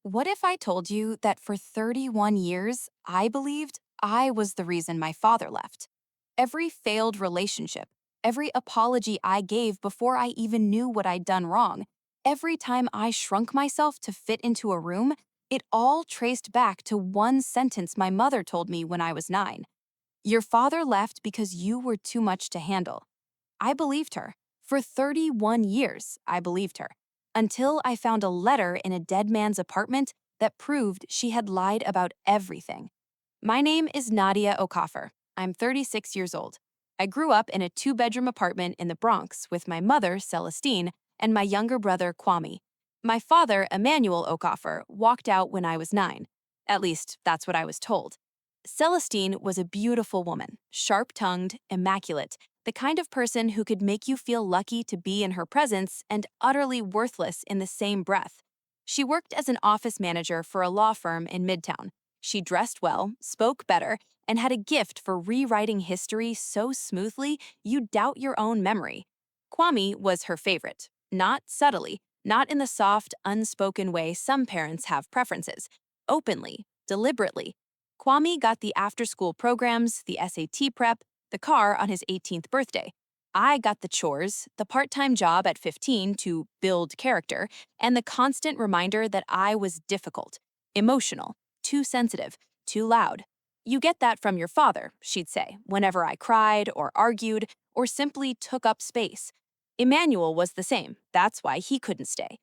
What if I told you that for 31 years, I believed I was the reason my father left? Every failed relationship, every apology I gave before I even knew what I'd done wrong, every time I shrunk myself to fit into a room, it all traced back to one sentence my mother told me when I was 9. Your father left because you were too much to handle. I believed her. For 31 years, I believed her. Until I found a letter in a dead man's apartment that proved she had lied about everything. My name is Nadia Okafor. I'm 36 years old. I grew up in a two-bedroom apartment in the Bronx with my mother, Celestine, and my younger brother, Kwame. My father, Emmanuel Okafor, walked out when I was 9. At least, that's what I was told. Celestine was a beautiful woman, sharp-tongued, immaculate, the kind of person who could make you feel lucky to be in her presence and utterly worthless in the same breath. She worked as an office manager for a law firm in Midtown. She dressed well, spoke better, and had a gift for rewriting history so smoothly you'd doubt your own memory. Kwame was her favorite, not subtly, not in the soft, unspoken way some parents have preferences, openly, deliberately. Kwame got the after-school programs, the SAT prep, the car on his 18th birthday. I got the chores, the part-time job at 15 to build character, and the constant reminder that I was difficult, emotional, too sensitive, too loud. You get that from your father, she'd say, whenever I cried or argued or simply took up space. Emmanuel was the same. That's why he couldn't stay.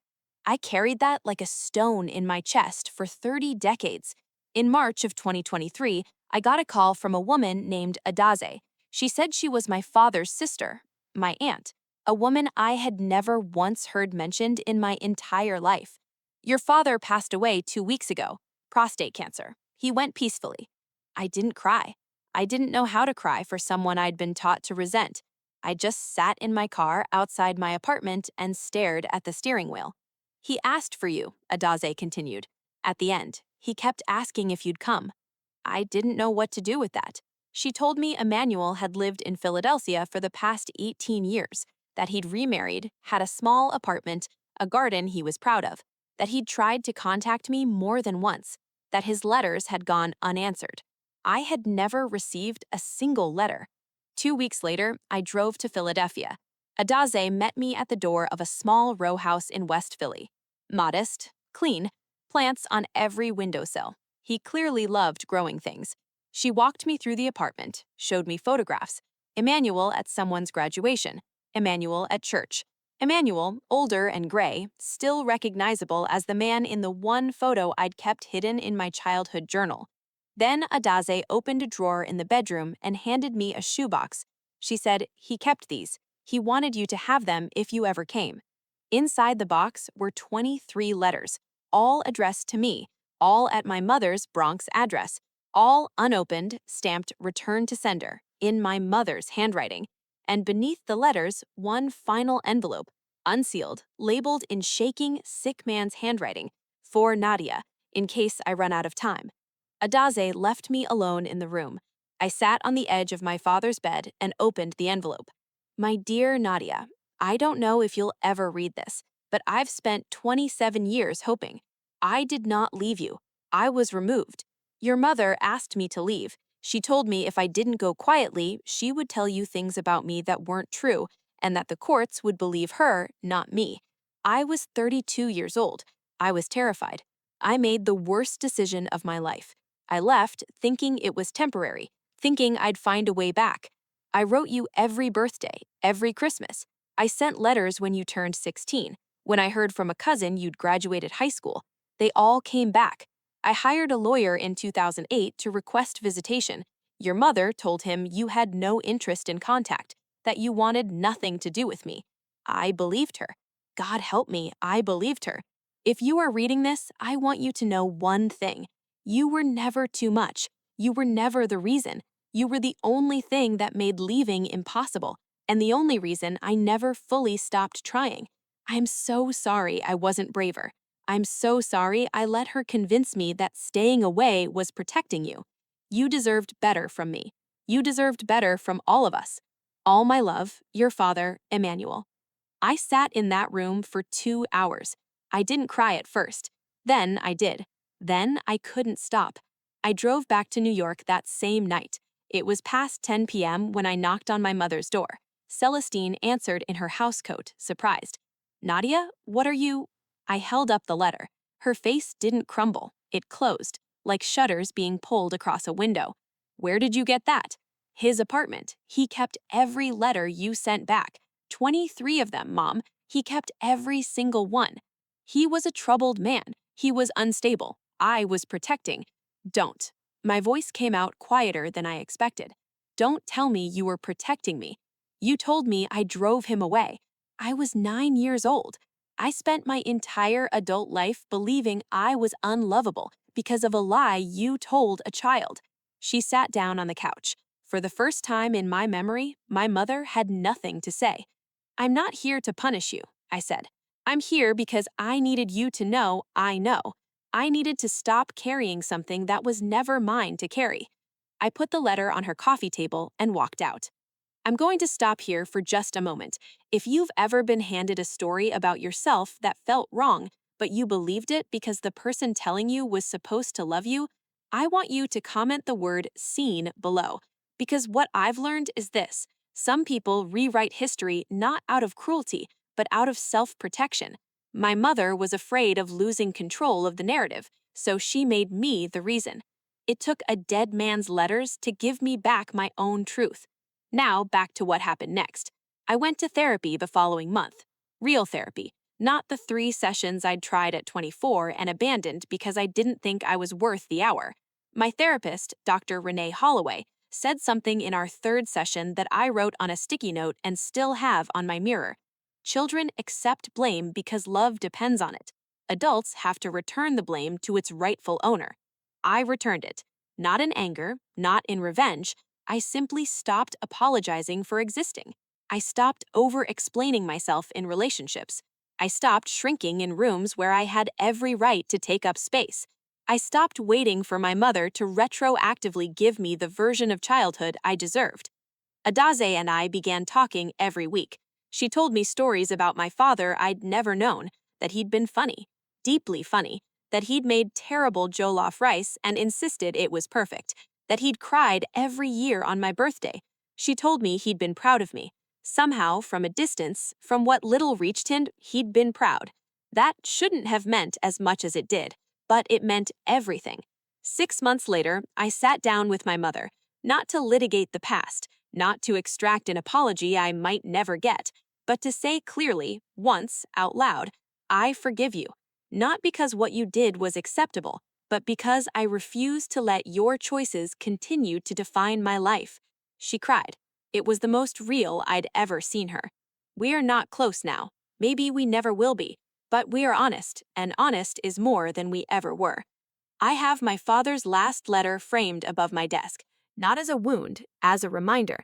I carried that like a stone in my chest for 30 decades. In March of 2023, I got a call from a woman named Adaze. She said she was my father's sister, my aunt, a woman I had never once heard mentioned in my entire life. Your father passed away 2 weeks ago, prostate cancer. He went peacefully. I didn't cry. I didn't know how to cry for someone I'd been taught to resent. I just sat in my car outside my apartment and stared at the steering wheel. He asked for you, Adaze continued. At the end, he kept asking if you'd come. I didn't know what to do with that. She told me Emmanuel had lived in Philadelphia for the past 18 years, that he'd remarried, had a small apartment, a garden he was proud of, that he'd tried to contact me more than once, that his letters had gone unanswered. I had never received a single letter. 2 weeks later, I drove to Philadelphia. Adaze met me at the door of a small row house in West Philly. Modest, clean, plants on every windowsill. He clearly loved growing things. She walked me through the apartment, showed me photographs. Emmanuel at someone's graduation, Emmanuel at church. Emmanuel, older and gray, still recognizable as the man in the one photo I'd kept hidden in my childhood journal. Then Adaze opened a drawer in the bedroom and handed me a shoebox. She said, "He kept these. He wanted you to have them if you ever came." Inside the box were 23 letters, all addressed to me, all at my mother's Bronx address, all unopened, stamped "Return to Sender" in my mother's handwriting, and beneath the letters, one final envelope, unsealed, labeled in shaking, sick man's handwriting, "For Nadia, in case I run out of time." Adaze left me alone in the room. I sat on the edge of my father's bed and opened the envelope. "My dear Nadia, I don't know if you'll ever read this, but I've spent 27 years hoping. I did not leave you. I was removed. Your mother asked me to leave. She told me if I didn't go quietly, she would tell you things about me that weren't true, and that the courts would believe her, not me. I was 32 years old. I was terrified. I made the worst decision of my life. I left thinking it was temporary, thinking I'd find a way back. I wrote you every birthday, every Christmas. I sent letters when you turned 16. When I heard from a cousin you'd graduated high school, they all came back. I hired a lawyer in 2008 to request visitation. Your mother told him you had no interest in contact, that you wanted nothing to do with me. I believed her. God help me, I believed her. If you are reading this, I want you to know one thing. You were never too much. You were never the reason. You were the only thing that made leaving impossible, and the only reason I never fully stopped trying. I'm so sorry I wasn't braver. I'm so sorry I let her convince me that staying away was protecting you. You deserved better from me. You deserved better from all of us. All my love, your father, Emmanuel." I sat in that room for 2 hours. I didn't cry at first. Then I did. Then I couldn't stop. I drove back to New York that same night. It was past 10 p.m. when I knocked on my mother's door. Celestine answered in her housecoat, surprised. Nadia, what are you? I held up the letter. Her face didn't crumble. It closed, like shutters being pulled across a window. Where did you get that? His apartment. He kept every letter you sent back. 23 of them, Mom. He kept every single one. He was a troubled man. He was unstable. I was protecting. Don't. My voice came out quieter than I expected. Don't tell me you were protecting me. You told me I drove him away. I was 9 years old. I spent my entire adult life believing I was unlovable because of a lie you told a child. She sat down on the couch. For the first time in my memory, my mother had nothing to say. I'm not here to punish you, I said. I'm here because I needed you to know I know. I needed to stop carrying something that was never mine to carry. I put the letter on her coffee table and walked out. I'm going to stop here for just a moment. If you've ever been handed a story about yourself that felt wrong, but you believed it because the person telling you was supposed to love you, I want you to comment the word "seen" below. Because what I've learned is this: some people rewrite history not out of cruelty, but out of self-protection. My mother was afraid of losing control of the narrative, so she made me the reason. It took a dead man's letters to give me back my own truth. Now, back to what happened next. I went to therapy the following month. Real therapy, not the 3 sessions I'd tried at 24 and abandoned because I didn't think I was worth the hour. My therapist, Dr. Renee Holloway, said something in our 3rd session that I wrote on a sticky note and still have on my mirror. Children accept blame because love depends on it. Adults have to return the blame to its rightful owner. I returned it, not in anger, not in revenge. I simply stopped apologizing for existing. I stopped over-explaining myself in relationships. I stopped shrinking in rooms where I had every right to take up space. I stopped waiting for my mother to retroactively give me the version of childhood I deserved. Adaze and I began talking every week. She told me stories about my father I'd never known, that he'd been funny, deeply funny, that he'd made terrible jollof rice and insisted it was perfect, that he'd cried every year on my birthday. She told me he'd been proud of me. Somehow, from a distance, from what little reached him, he'd been proud. That shouldn't have meant as much as it did, but it meant everything. 6 months later, I sat down with my mother, not to litigate the past, not to extract an apology I might never get, but to say clearly, once, out loud, I forgive you. Not because what you did was acceptable, but because I refuse to let your choices continue to define my life. She cried. It was the most real I'd ever seen her. We are not close now. Maybe we never will be. But we are honest, and honest is more than we ever were. I have my father's last letter framed above my desk, not as a wound, as a reminder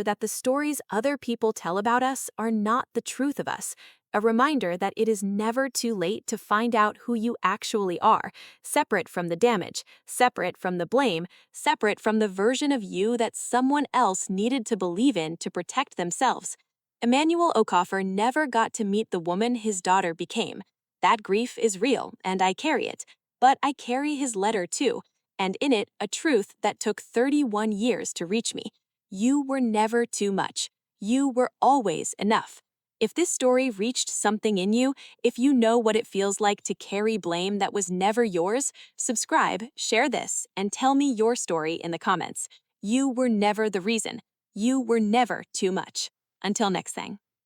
that the stories other people tell about us are not the truth of us, a reminder that it is never too late to find out who you actually are, separate from the damage, separate from the blame, separate from the version of you that someone else needed to believe in to protect themselves. Emmanuel Okafor never got to meet the woman his daughter became. That grief is real, and I carry it. But I carry his letter too, and in it a truth that took 31 years to reach me. You were never too much. You were always enough. If this story reached something in you, if you know what it feels like to carry blame that was never yours, subscribe, share this, and tell me your story in the comments. You were never the reason. You were never too much. Until next thing.